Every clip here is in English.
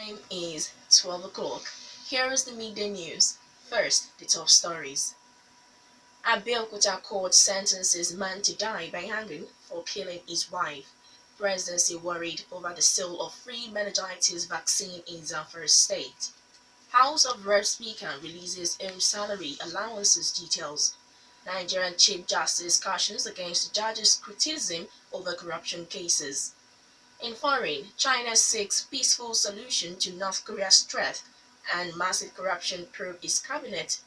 time is 12 o'clock. Here is the midday news. First, the top stories. Abeokuta court sentences man to die by hanging for killing his wife. Presidency worried over the sale of free meningitis vaccine in Zamfara state. House of Reps Speaker releases own salary allowances details. Nigerian Chief Justice cautions against judges' criticism over corruption cases. In foreign, China seeks peaceful solution to North Korea's threat and massive corruption probe its cabinet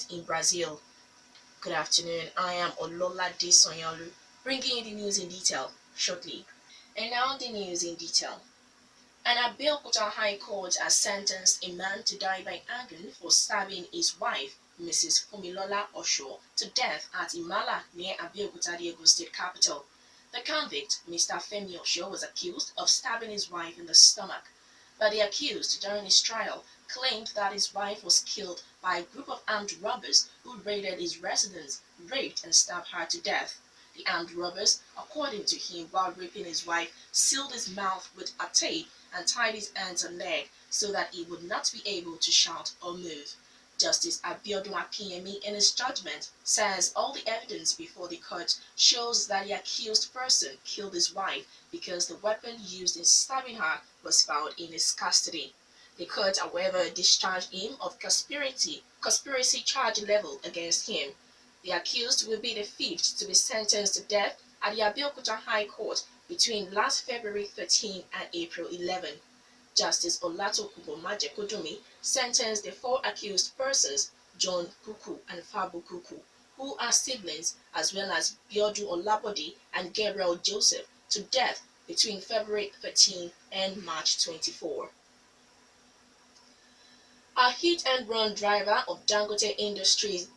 in Brazil. Good afternoon, I am Olalade Sanyaolu, bringing you the news in detail shortly. And now the news in detail. An Abeokuta High Court has sentenced a man to die by hanging for stabbing his wife, Mrs. Fumilola Osho, to death at Imala near Abeokuta, the Ogun State capital. The convict, Mr. Femi Osho, was accused of stabbing his wife in the stomach, but the accused, during his trial, claimed that his wife was killed by a group of armed robbers who raided his residence, raped and stabbed her to death. The armed robbers, according to him, while raping his wife, sealed his mouth with a tape and tied his hands and leg so that he would not be able to shout or move. Justice Abiodun Akinyemi, in his judgment, says all the evidence before the court shows that the accused person killed his wife because the weapon used in stabbing her was found in his custody. The court, however, discharged him of conspiracy charge level against him. The accused will be the fifth to be sentenced to death at the Abeokuta High Court between last February 13 and April 11. Justice Olatokunbo Majekodunmi sentenced the four accused persons, John Kuku and Fabu Kuku, who are siblings, as well as Biodun Olabode and Gabriel Joseph, to death between February 13 and March 24. A hit-and-run driver of Dangote Industries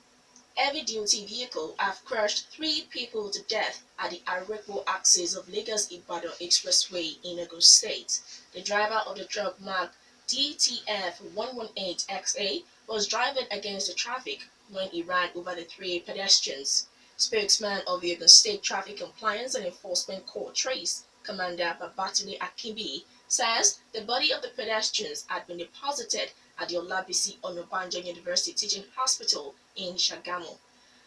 heavy-duty vehicle have crushed 3 people to death at the Arepo axis of Lagos-Ibadan Expressway in Ogun State. The driver of the truck marked DTF 118XA was driving against the traffic when he ran over the 3 pedestrians. Spokesman of the Ogun State Traffic Compliance and Enforcement Corps Trace, Commander Babatunde Akimbi, says the body of the pedestrians had been deposited at the Olabisi Onabanjo University Teaching Hospital in Shagamu.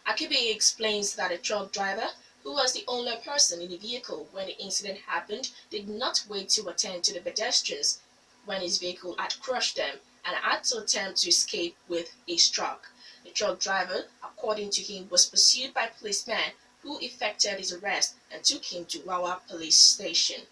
Akibe explains that the truck driver, who was the only person in the vehicle when the incident happened, did not wait to attend to the pedestrians when his vehicle had crushed them and had to attempt to escape with his truck. The truck driver, according to him, was pursued by policemen who effected his arrest and took him to Wawa Police Station.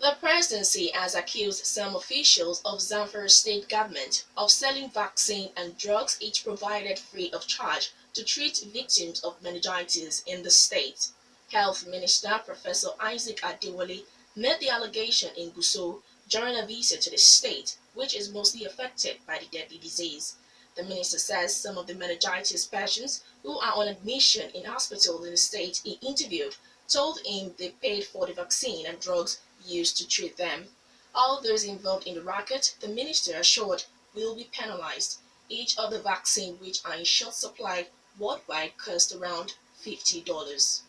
The presidency has accused some officials of Zamfara state government of selling vaccine and drugs each provided free of charge to treat victims of meningitis in the state. Health Minister Professor Isaac Adewale made the allegation in Gusau during a visit to the state, which is mostly affected by the deadly disease. The minister says some of the meningitis patients who are on admission in hospitals in the state he interviewed told him they paid for the vaccine and drugs used to treat them. All those involved in the racket, the minister assured, will be penalized. Each of the vaccines, which are in short supply worldwide, cost around $50.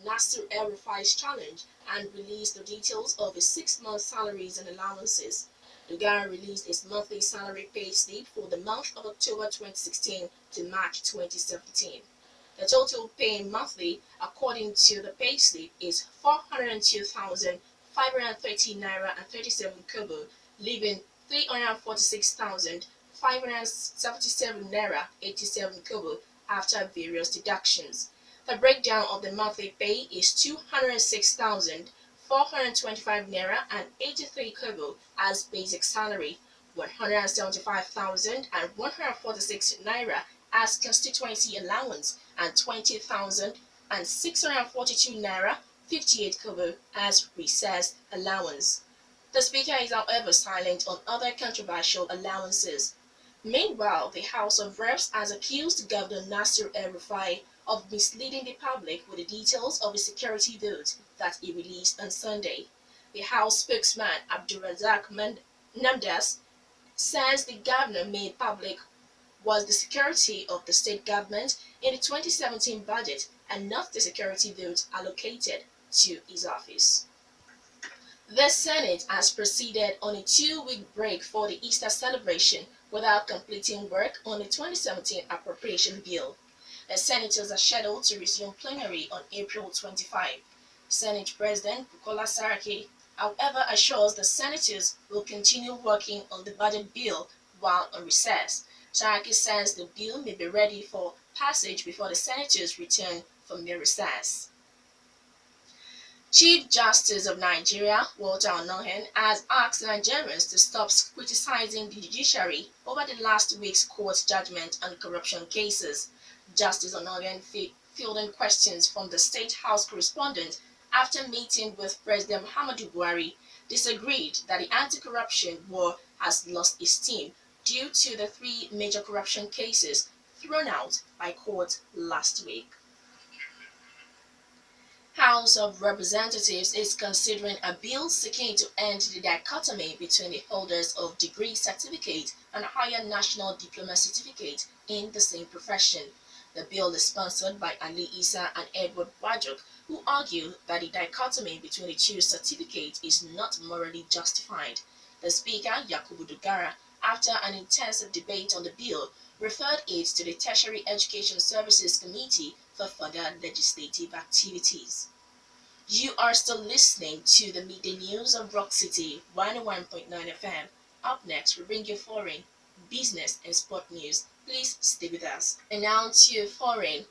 Nasir El-Rufai's challenge and released the details of his 6-month salaries and allowances. The guy released his monthly salary pay slip for the month of October 2016 to March 2017. The total pay monthly, according to the payslip, is 402,530 naira and 37 kobo, leaving 346,577 naira 87 kobo after various deductions. The breakdown of the monthly pay is 206,425 naira and 83 kobo as basic salary, 175,146 naira as constituency allowance, and 20,642 naira 58 kobo as recess allowance. The speaker is however silent on other controversial allowances. Meanwhile, the House of Reps has accused Governor Nasir El-Rufai of misleading the public with the details of a security vote that he released on Sunday. The House spokesman Abdulrazak Namdas says the governor made public was the security of the state government in the 2017 budget and not the security vote allocated to his office. The Senate has proceeded on a 2-week break for the Easter celebration without completing work on the 2017 appropriation bill. The senators are scheduled to resume plenary on April 25. Senate President Bukola Saraki, however, assures the senators will continue working on the budget bill while on recess. Saraki says the bill may be ready for passage before the senators return from their recess. Chief Justice of Nigeria, Walter Onnoghen, has asked Nigerians to stop criticizing the judiciary over the last week's court judgment on corruption cases. Justice Onnoghen fielding questions from the State House correspondent after meeting with President Muhammadu Buhari, disagreed that the anti-corruption war has lost its steam due to the three major corruption cases thrown out by court last week. House of Representatives is considering a bill seeking to end the dichotomy between the holders of degree certificate and higher national diploma certificate in the same profession. The bill is sponsored by Ali Issa and Edward Wajuk, who argue that the dichotomy between the two certificates is not morally justified. The Speaker, Yakubu Dogara, after an intensive debate on the bill, referred it to the Tertiary Education Services Committee for further legislative activities. You are still listening to the Midday News of Rock City 101.9 FM. Up next, we bring you foreign, business, and sport news. Please stay with us. And now to foreign.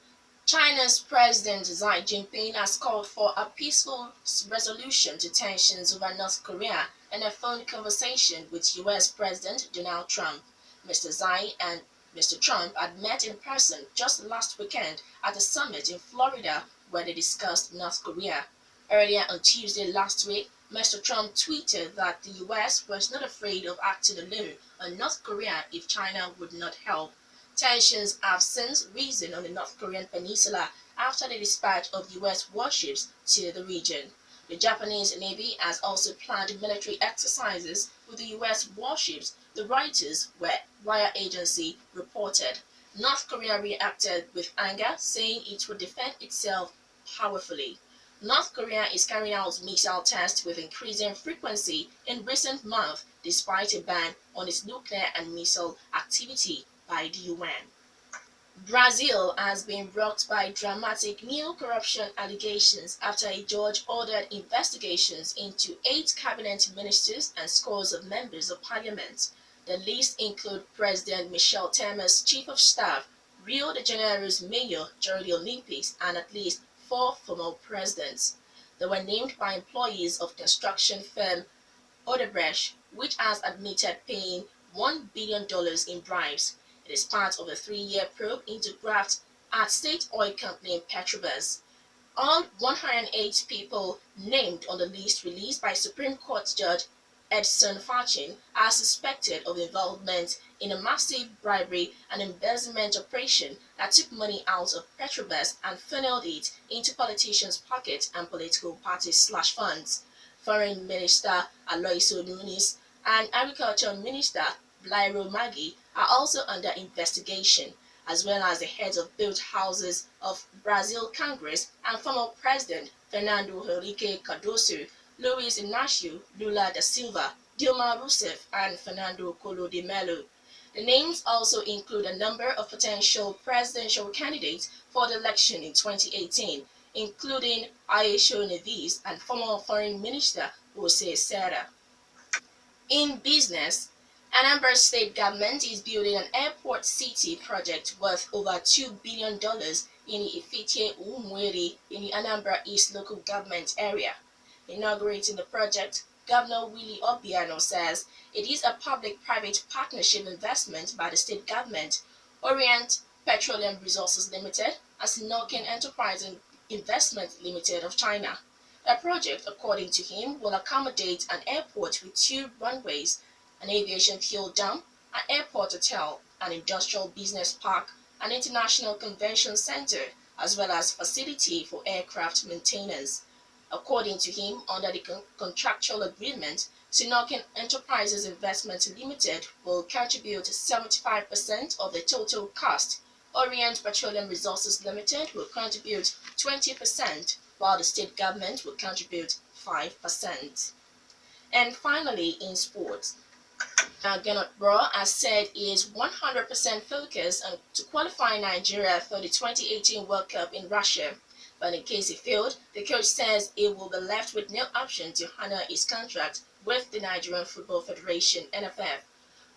China's President Xi Jinping has called for a peaceful resolution to tensions over North Korea in a phone conversation with US President Donald Trump. Mr. Xi and Mr. Trump had met in person just last weekend at a summit in Florida where they discussed North Korea. Earlier on Tuesday last week, Mr. Trump tweeted that the US was not afraid of acting alone on North Korea if China would not help. Tensions have since risen on the North Korean peninsula after the dispatch of US warships to the region. The Japanese Navy has also planned military exercises with the US warships, the Reuters wire agency reported. North Korea reacted with anger, saying it would defend itself powerfully. North Korea is carrying out missile tests with increasing frequency in recent months despite a ban on its nuclear and missile activity by the UN. Brazil has been rocked by dramatic new corruption allegations after a judge ordered investigations into 8 cabinet ministers and scores of members of parliament. The list includes President Michel Temer's chief of staff, Rio de Janeiro's mayor during the Olympics, and at least 4 former presidents. They were named by employees of construction firm Odebrecht, which has admitted paying $1 billion in bribes. It is part of a 3-year probe into graft at state oil company Petrobras. All 108 people named on the list released by Supreme Court Judge Edson Fachin are suspected of involvement in a massive bribery and embezzlement operation that took money out of Petrobras and funneled it into politicians' pockets and political parties/funds. Foreign Minister Aloysio Nunes and Agriculture Minister Blairo Maggi are also under investigation, as well as the heads of both houses of Brazil Congress and former President Fernando Henrique Cardoso, Luiz Inácio Lula da Silva, Dilma Rousseff, and Fernando Collor de Mello. The names also include a number of potential presidential candidates for the election in 2018, including Aisho Neves and former Foreign Minister Jose Serra. In business, Anambra State government is building an airport city project worth over $2 billion in the Ifite Umweri in the Anambra East local government area. Inaugurating the project, Governor Willie Obiano says it is a public-private partnership investment by the state government, Orient Petroleum Resources Limited, and Sinocin Enterprise Investment Limited of China. The project, according to him, will accommodate an airport with 2 runways, an aviation fuel dump, an airport hotel, an industrial business park, an international convention center, as well as facility for aircraft maintenance. According to him, under the contractual agreement, Sinocin Enterprises Investment Limited will contribute 75% of the total cost. Orient Petroleum Resources Limited will contribute 20%, while the state government will contribute 5%. And finally, in sports, Gernot Bro has said he is 100% focused on to qualify Nigeria for the 2018 World Cup in Russia. But in case he failed, the coach says he will be left with no option to honor his contract with the Nigerian Football Federation (NFF).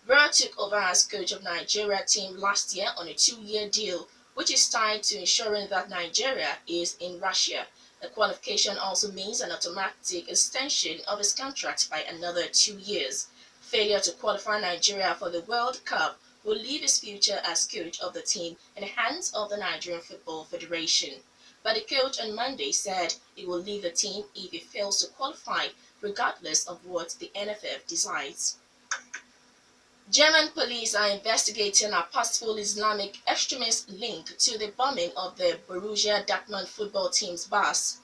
Bro took over as coach of Nigeria team last year on a 2-year deal, which is tied to ensuring that Nigeria is in Russia. The qualification also means an automatic extension of his contract by another 2 years. Failure to qualify Nigeria for the World Cup will leave his future as coach of the team in the hands of the Nigerian Football Federation. But the coach on Monday said he will leave the team if he fails to qualify, regardless of what the NFF decides. German police are investigating a possible Islamic extremist link to the bombing of the Borussia Dortmund football team's bus.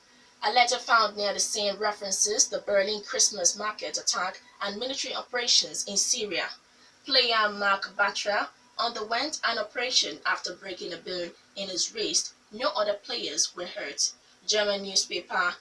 A letter found near the scene references the Berlin Christmas market attack and military operations in Syria. Player Mark Batra underwent an operation after breaking a bone in his wrist. No other players were hurt. German newspaper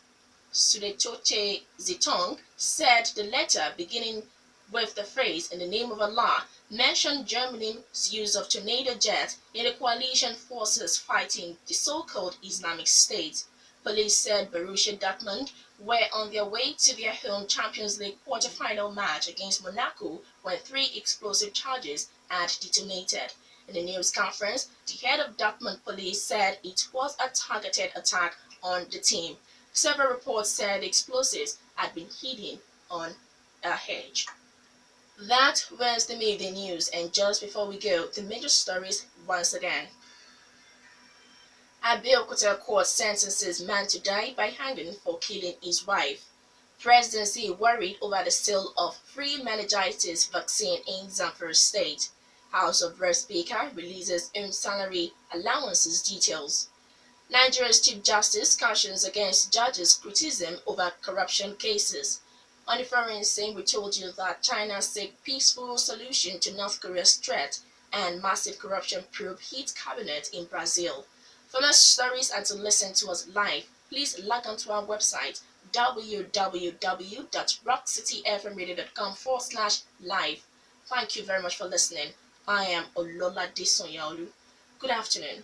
Süddeutsche Zeitung said the letter, beginning with the phrase "in the name of Allah," mentioned Germany's use of tornado jets in the coalition forces fighting the so-called Islamic State. Police said Borussia Dortmund were on their way to their home Champions League quarter-final match against Monaco when 3 explosive charges had detonated. In a news conference, the head of Dortmund police said it was a targeted attack on the team. Several reports said the explosives had been hidden on a hedge. That was the midday news, and just before we go, the major stories once again. Abeokuta court sentences man to die by hanging for killing his wife. Presidency worried over the sale of free meningitis vaccine in Zamfara state. House of Rep Speaker releases own salary allowances details. Nigeria's Chief Justice cautions against judges' criticism over corruption cases. On the foreign scene, we told you that China seeks peaceful solution to North Korea's threat, and massive corruption probe hit cabinet in Brazil. For more stories and to listen to us live, please log on to our website www.rockcityfmradio.com/live. Thank you very much for listening. I am Olalade Sanyaolu. Good afternoon.